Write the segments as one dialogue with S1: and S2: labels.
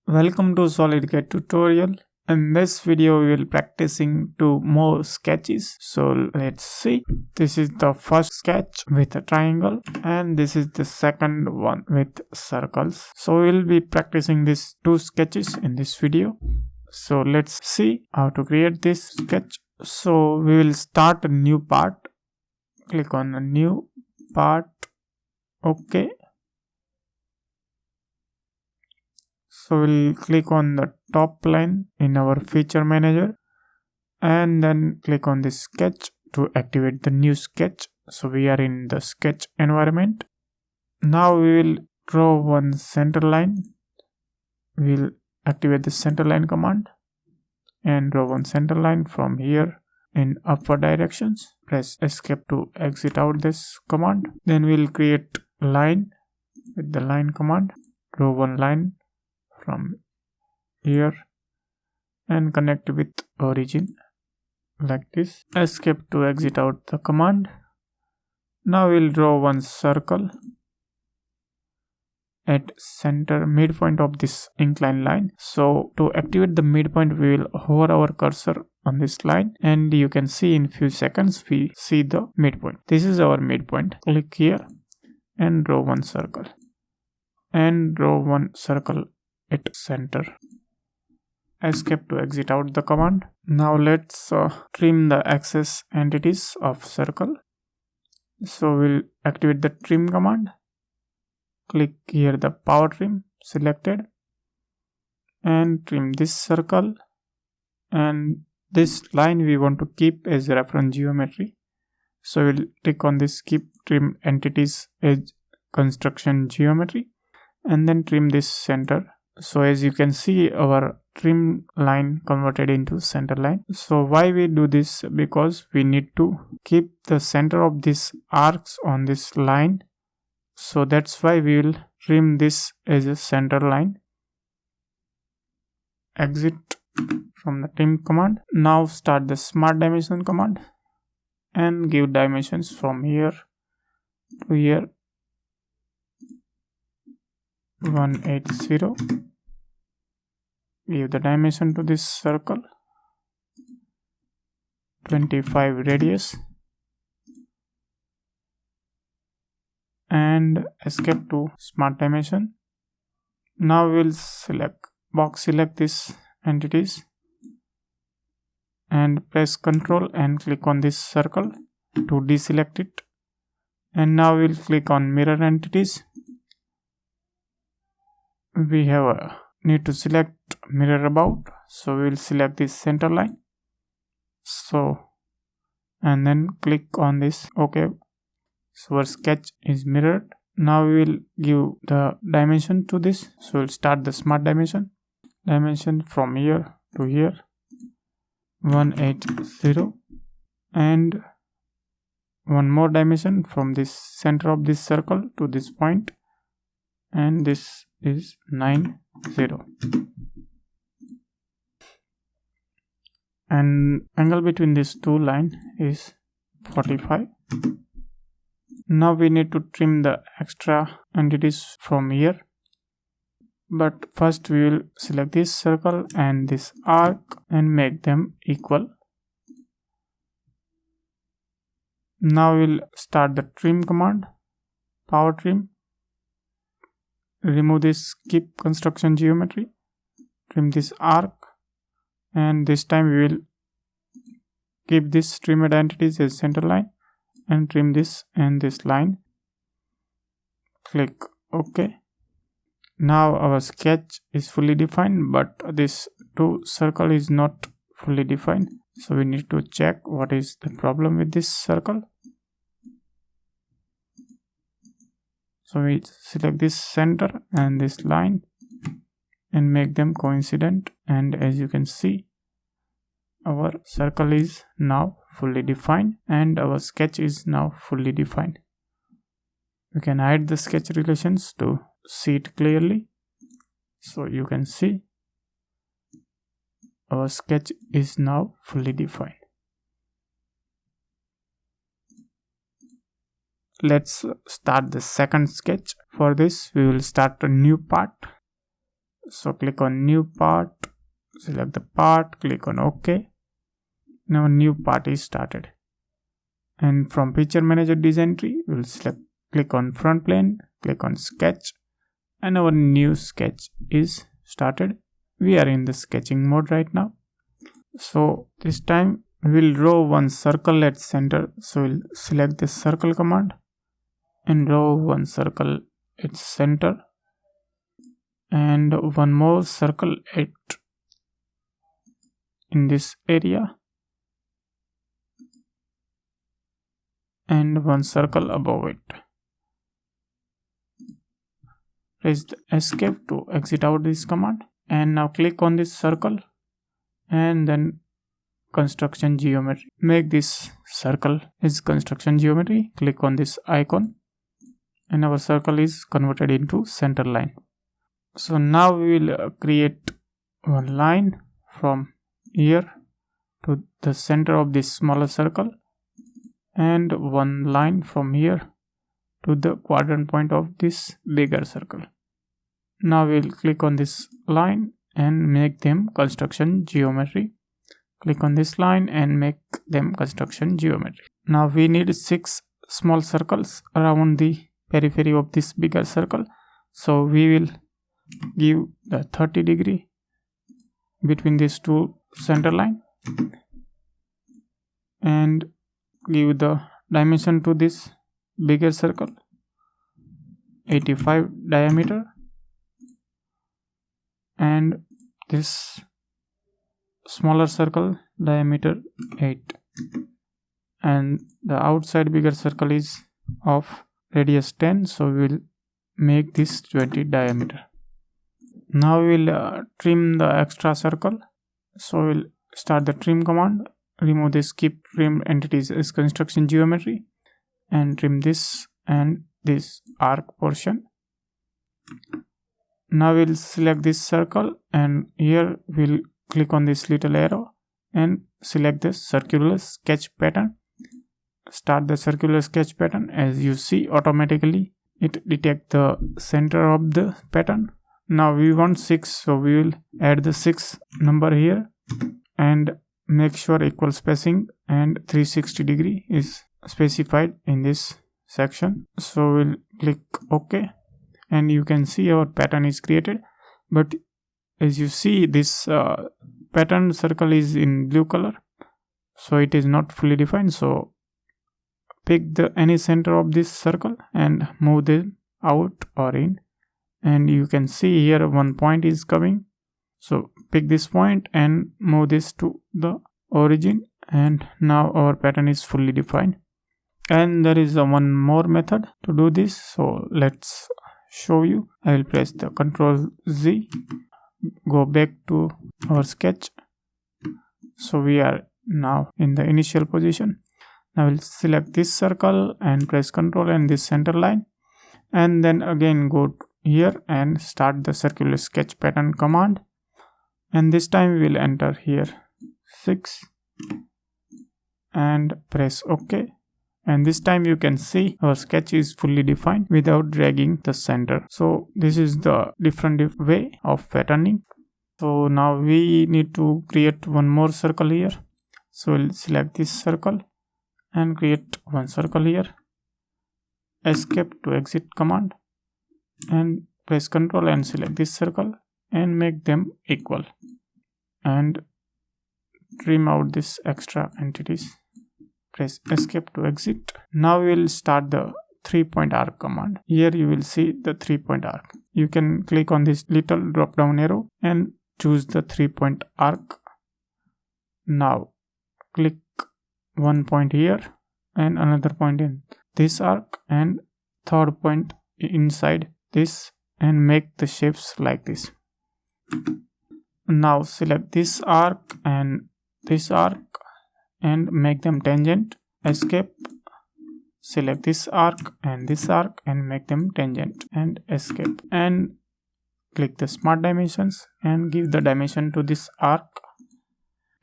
S1: Welcome to Solidworks tutorial. In this video we will practicing two more sketches. So let's see. This is the first sketch with a triangle and this is the second one with circles. So we'll be practicing these two sketches in this video. So let's see how to create this sketch. So we will start a new part. Click on a new part. Okay. So we'll click on the top line in our feature manager and then click on this sketch to activate the new sketch. So we are in the sketch environment. Now we will draw one center line. We'll activate the center line command and draw one center line from here in upward directions. Press escape to exit out this command. Then we'll create line with the line command. Draw one line from here and connect with origin like this. Escape to exit out the command. Now we'll draw one circle at center midpoint of this inclined line. So to activate the midpoint, we will hover our cursor on this line and you can see in few seconds we see the midpoint. This is our midpoint. Click here and draw one circle and draw one circle at center. Escape to exit out the command. Now let's trim the excess entities of circle. So we'll activate the trim command. Click here the power trim selected and trim this circle, and this line we want to keep as reference geometry. So we'll click on this keep trim entities as construction geometry and then trim this center. So as you can see, our trim line converted into center line. So why we do this? Because we need to keep the center of these arcs on this line. So that's why we will trim this as a center line. Exit from the trim command. Now start the smart dimension command and give dimensions from here to here. 180. Give the dimension to this circle. 25 radius. And escape to smart dimension. Now we'll select these entities and press Ctrl and click on this circle to deselect it. And now we'll click on mirror entities. We have need to select mirror about, so we'll select this center line. So and then click on this OK. So our sketch is mirrored. Now we will give the dimension to this. So we'll start the smart dimension. Dimension from here to here. 180 and one more dimension from this center of this circle to this point, and this is 90 and angle between these two lines is 45. Now we need to trim the extra entities from here, but first we will select this circle and this arc and make them equal. Now we'll start the trim command. Power trim. Remove this keep construction geometry. Trim this arc, and this time we will keep this trimmed entities as center line and trim this and this line. Click OK. Now our sketch is fully defined, but this two circle is not fully defined. So we need to check what is the problem with this circle. So we select this center and this line and make them coincident, and as you can see, our circle is now fully defined and our sketch is now fully defined. You can hide the sketch relations to see it clearly. So you can see our sketch is now fully defined. Let's start the second sketch. For this we will start a new part. So click on new part, select the part, click on OK. Now new part is started. And from picture manager design tree, we'll click on front plane, click on sketch, and our new sketch is started. We are in the sketching mode right now. So this time we'll draw one circle at center. So we'll select the circle command and draw one circle at center, and one more circle at in this area, and one circle above it. Press the escape to exit out this command, and now click on this circle and then construction geometry. Make this circle is construction geometry. Click on this icon and our circle is converted into center line. So now we will create one line from here to the center of this smaller circle, and one line from here to the quadrant point of this bigger circle. Now we'll click on this line and make them construction geometry. Click on this line and make them construction geometry. Now we need 6 small circles around the periphery of this bigger circle. So we will give the 30 degree between these two center line and give the dimension to this bigger circle 85 diameter, and this smaller circle diameter 8, and the outside bigger circle is of radius 10, so we will make this 20 diameter. Now we will trim the extra circle. So we'll start the trim command, remove this keep trim entities as construction geometry, and trim this and this arc portion. Now we'll select this circle, and here we'll click on this little arrow and select the circular sketch pattern. Start the circular sketch pattern. As you see, automatically it detects the center of the pattern. Now we want 6, so we will add the 6 number here and make sure equal spacing and 360 degree is specified in this section. So we'll click OK, and you can see our pattern is created. But as you see, this pattern circle is in blue color, so it is not fully defined. So pick the any center of this circle and move them out or in, and you can see here one point is coming. So pick this point and move this to the origin, and now our pattern is fully defined. And there is one more method to do this, so let's show you. I will press the Ctrl Z, go back to our sketch. So we are now in the initial position. Now we'll select this circle and press Ctrl and this center line, and then again go here and start the circular sketch pattern command, and this time we will enter here 6 and press OK. And this time you can see our sketch is fully defined without dragging the center. So this is the different way of patterning. So now we need to create one more circle here. So we'll select this circle and create one circle here. Escape to exit command and press Ctrl and select this circle and make them equal, and trim out this extra entities. Press escape to exit. Now we will start the 3-point arc command. Here you will see the 3-point arc. You can click on this little drop down arrow and choose the 3-point arc. Now click one point here and another point in this arc and third point inside this, and make the shapes like this. Now select this arc and this arc and make them tangent. Escape, select this arc and make them tangent, and escape, and click the smart dimensions and give the dimension to this arc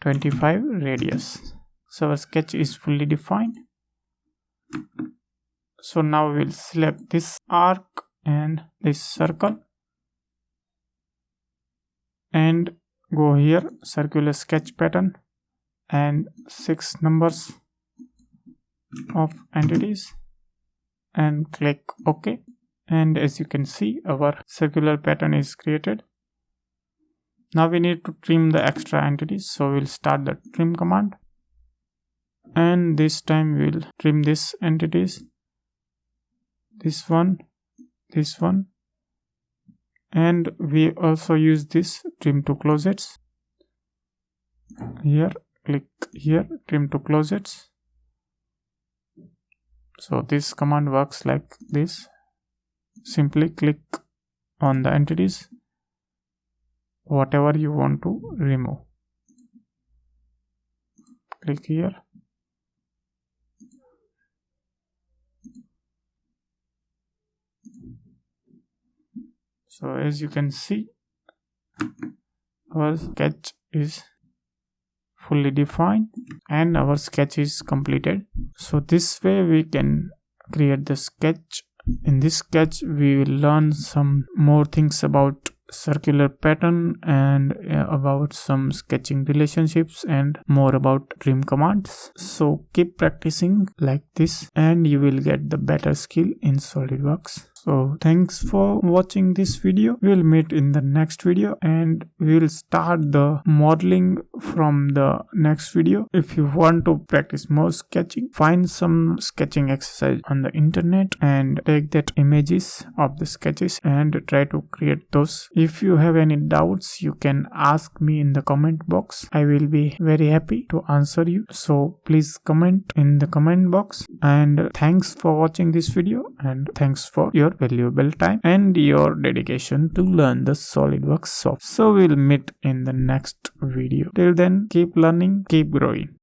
S1: 25 radius. So our sketch is fully defined. So now we'll select this arc and this circle and go here, circular sketch pattern, and 6 numbers of entities, and click OK. And as you can see, our circular pattern is created. Now we need to trim the extra entities, so we'll start the trim command, and this time we'll trim these entities, this one, and we also use this trim to closets. Here, click here, trim to closets. So this command works like this. Simply click on the entities, whatever you want to remove. Click here. So as you can see, our sketch is fully defined and our sketch is completed. So this way we can create the sketch. In this sketch we will learn some more things about circular pattern and about some sketching relationships and more about trim commands. So keep practicing like this and you will get the better skill in SolidWorks. So thanks for watching this video. We'll meet in the next video and we'll start the modeling from the next video. If you want to practice more sketching, find some sketching exercise on the internet and take that images of the sketches and try to create those. If you have any doubts, you can ask me in the comment box. I will be very happy to answer you. So please comment in the comment box, and thanks for watching this video and thanks for your valuable time and your dedication to learn the SolidWorks software. So we'll meet in the next video. Till then, keep learning, keep growing.